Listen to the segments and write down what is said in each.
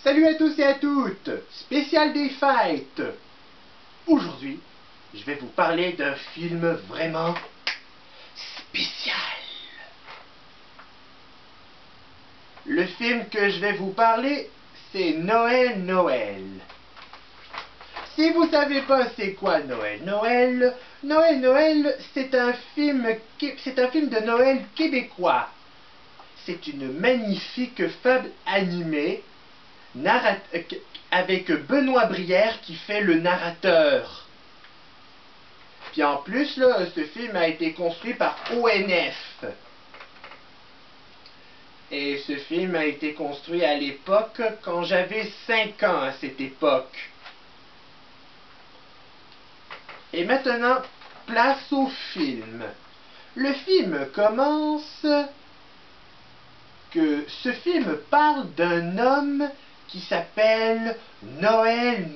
Salut à tous et à toutes, spécial des fêtes. Aujourd'hui, je vais vous parler d'un film vraiment spécial. Le film que je vais vous parler, c'est Noël, Noël. Si vous savez pas c'est quoi Noël, Noël, c'est un film de Noël québécois. C'est une magnifique fable animée avec Benoît Brière qui fait le narrateur. Puis en plus, là, ce film a été construit par ONF. Et ce film a été construit à l'époque quand j'avais 5 ans à cette époque. Et maintenant, place au film. Le film commence que ce film parle d'un homme qui s'appelle Noël.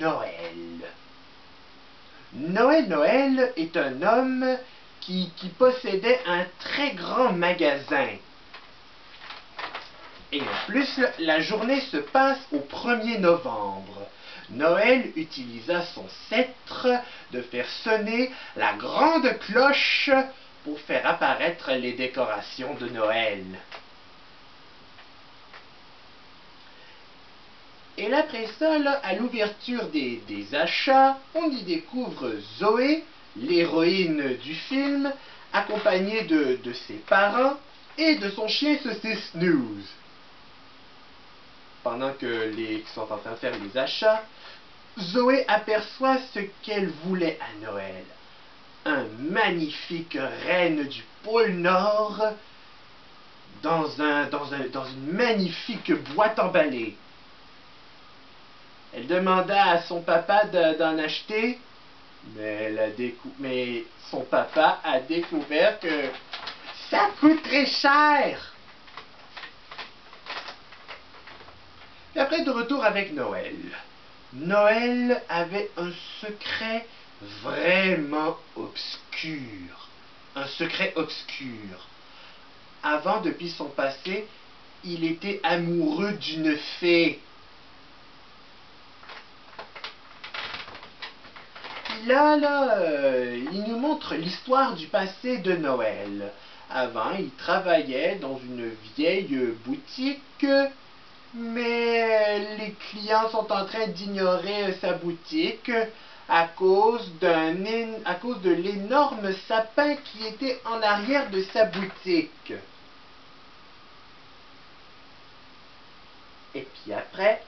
Noël est un homme qui possédait un très grand magasin. Et en plus, la journée se passe au 1er novembre. Noël utilisa son sceptre de faire sonner la grande cloche pour faire apparaître les décorations de Noël. Et là, après ça, là, à l'ouverture des achats, on y découvre Zoé, l'héroïne du film, accompagnée de ses parents et de son chien saucisse Snooze. Pendant que qui sont en train de faire les achats, Zoé aperçoit ce qu'elle voulait à Noël. Un magnifique renne du pôle Nord dans une magnifique boîte emballée. Elle demanda à son papa d'en acheter, mais son papa a découvert que ça coûte très cher. Et après, de retour avec Noël. Noël avait un secret vraiment obscur. Un secret obscur. Avant, depuis son passé, il était amoureux d'une fée. Là, il nous montre l'histoire du passé de Noël. Avant, il travaillait dans une vieille boutique, mais les clients sont en train d'ignorer sa boutique à cause de l'énorme sapin qui était en arrière de sa boutique. Et puis après,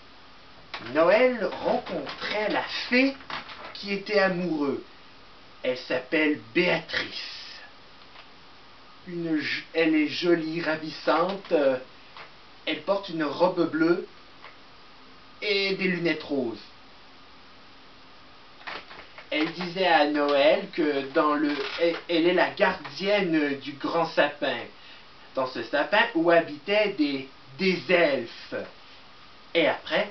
Noël rencontrait la fée qui était amoureux. Elle s'appelle Béatrice. Elle est jolie, ravissante. Elle porte une robe bleue et des lunettes roses. Elle disait à Noël que elle est la gardienne du grand sapin. Dans ce sapin où habitaient des elfes. Et après,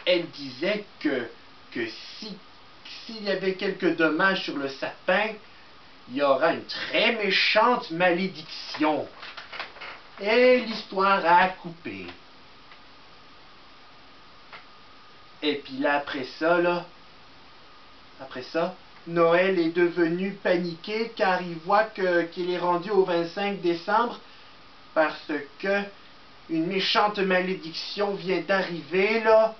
elle disait que s'il y avait quelques dommages sur le sapin, il y aura une très méchante malédiction. Et l'histoire a coupé. Et puis là, après ça, Noël est devenu paniqué car il voit qu'il est rendu au 25 décembre parce que une méchante malédiction vient d'arriver, là.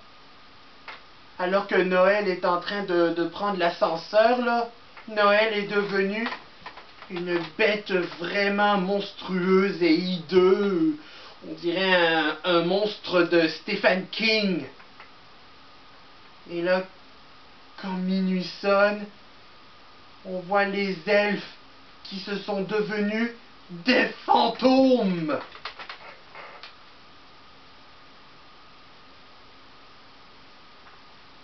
Alors que Noël est en train de prendre l'ascenseur, là, Noël est devenu une bête vraiment monstrueuse et hideuse. On dirait un monstre de Stephen King. Et là, quand minuit sonne, on voit les elfes qui se sont devenus des fantômes.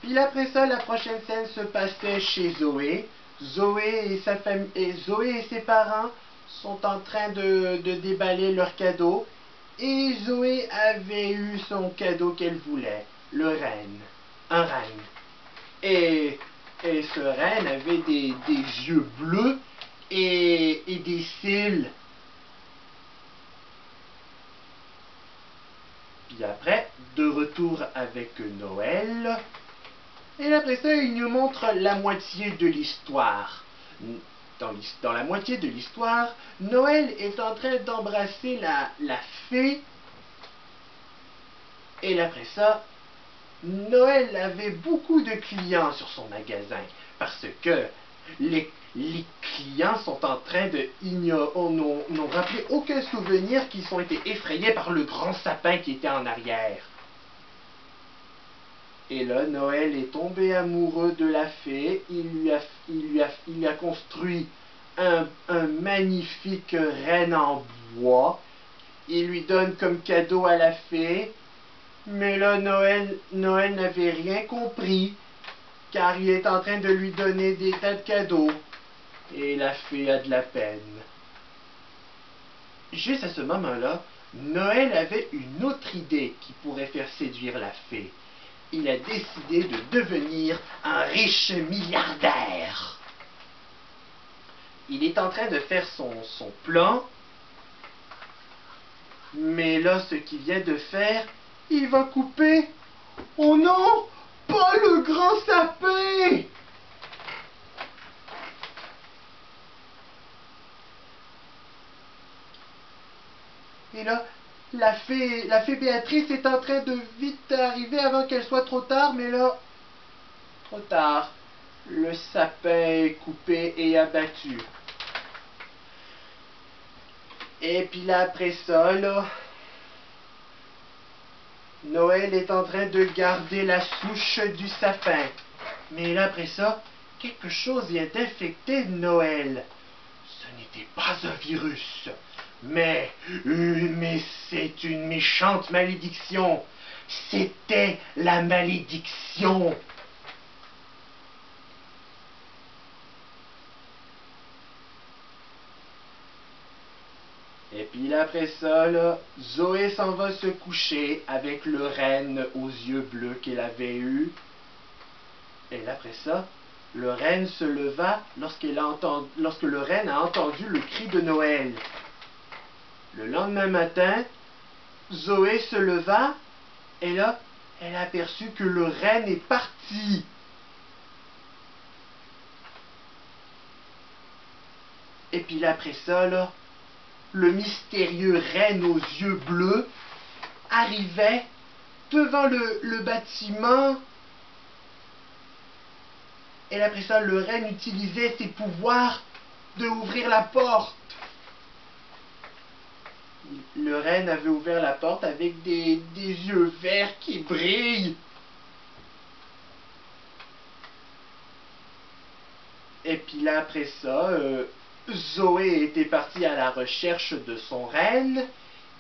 Puis après ça, la prochaine scène se passait chez Zoé. Zoé et ses parents sont en train de déballer leur cadeau. Et Zoé avait eu son cadeau qu'elle voulait, le renne. Un renne. Et ce renne avait des yeux bleus et des cils. puis après, de retour avec Noël. Et après ça, il nous montre la moitié de l'histoire. Dans la moitié de l'histoire, Noël est en train d'embrasser la fée. Et après ça, Noël avait beaucoup de clients sur son magasin parce que les clients sont en train de n'ont rappelé aucun souvenir qu'ils ont été effrayés par le grand sapin qui était en arrière. Et là, Noël est tombé amoureux de la fée. Il lui a construit un magnifique renne en bois. Il lui donne comme cadeau à la fée. Mais là, Noël n'avait rien compris, car il est en train de lui donner des tas de cadeaux. Et la fée a de la peine. Juste à ce moment-là, Noël avait une autre idée qui pourrait faire séduire la fée. Il a décidé de devenir un riche milliardaire. Il est en train de faire son plan, mais là, ce qu'il vient de faire, il va couper. Oh non, pas le grand sapin! Et là, la fée Béatrice est en train de vite arriver avant qu'elle soit trop tard, mais là, trop tard. Le sapin est coupé et abattu. Et puis là, après ça, là, Noël est en train de garder la souche du sapin. Mais là, après ça, quelque chose vient d'infecter Noël. Ce n'était pas un virus, mais c'est une méchante malédiction. C'était la malédiction. Et puis là, après ça, là, Zoé s'en va se coucher avec le renne aux yeux bleus qu'elle avait eu. Et là, après ça, le renne se leva lorsque le renne a entendu le cri de Noël. Le lendemain matin, Zoé se leva et là, elle a aperçu que le renne est parti. Et puis là, après ça, là, le mystérieux renne aux yeux bleus arrivait devant le bâtiment. Et après ça, le renne utilisait ses pouvoirs de ouvrir la porte. Le renne avait ouvert la porte avec des yeux verts qui brillent. Et puis là, après ça, Zoé était partie à la recherche de son renne,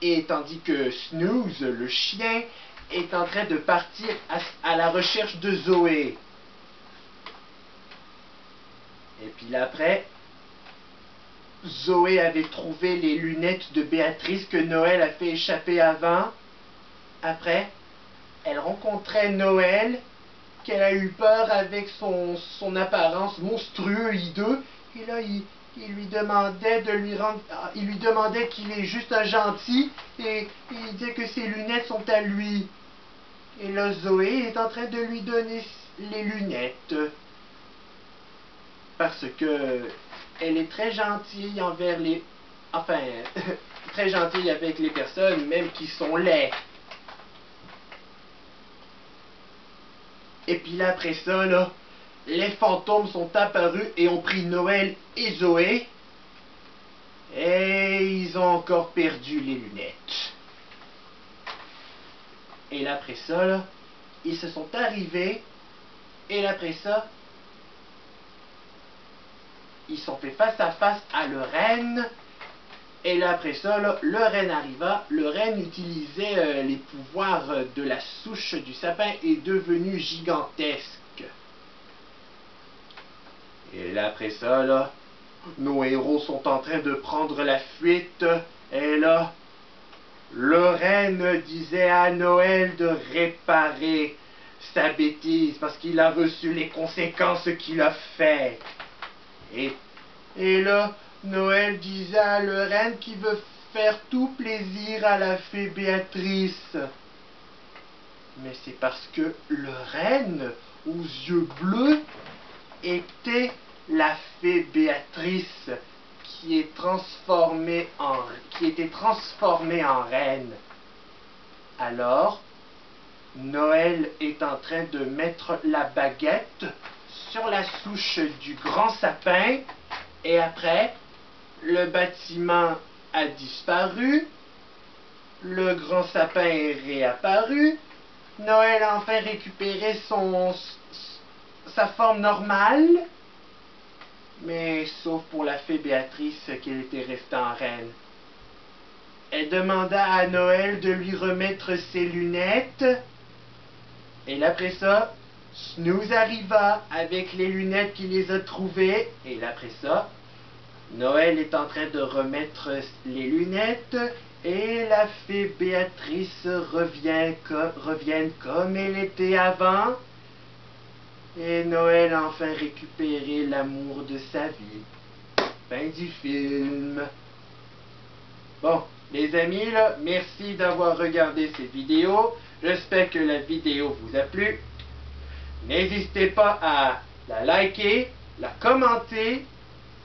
et tandis que Snooze, le chien, est en train de partir à la recherche de Zoé. Et puis là, après, Zoé avait trouvé les lunettes de Béatrice que Noël a fait échapper avant. Après, elle rencontrait Noël, qu'elle a eu peur avec son apparence monstrueuse, hideux, et là, il lui demandait il lui demandait qu'il est juste un gentil, et il disait que ses lunettes sont à lui. Et là, Zoé est en train de lui donner les lunettes. Parce que elle est très gentille envers les... Enfin, très gentille avec les personnes, même qui sont laids. Et puis là, après ça, là, les fantômes sont apparus et ont pris Noël et Zoé. Et ils ont encore perdu les lunettes. Et là, après ça, là, ils se sont arrivés. Et là, après ça, ils sont fait face à face à le renne. Et là, après ça, là, le renne arriva. Le renne utilisait les pouvoirs de la souche du sapin et est devenu gigantesque. Et là, après ça, là, nos héros sont en train de prendre la fuite. Et là, le renne disait à Noël de réparer sa bêtise parce qu'il a reçu les conséquences qu'il a fait. Et là, Noël disait à le renne qu'il veut faire tout plaisir à la fée Béatrice. Mais c'est parce que le renne aux yeux bleus était la fée Béatrice qui était transformée en reine. Alors, Noël est en train de mettre la baguette sur la souche du grand sapin et après, le bâtiment a disparu, le grand sapin est réapparu, Noël a enfin récupéré sa forme normale, mais sauf pour la fée Béatrice qu'elle était restée en reine. Elle demanda à Noël de lui remettre ses lunettes, et après ça, Snooze arriva avec les lunettes qu'il les a trouvées, et après ça, Noël est en train de remettre les lunettes, et la fée Béatrice revient comme elle était avant, et Noël a enfin récupéré l'amour de sa vie. Fin du film. Bon, les amis, là, merci d'avoir regardé cette vidéo. J'espère que la vidéo vous a plu. N'hésitez pas à la liker, la commenter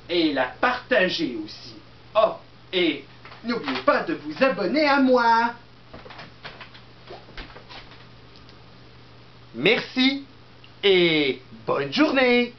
et la partager aussi. Oh, et n'oubliez pas de vous abonner à moi. Merci et bonne journée.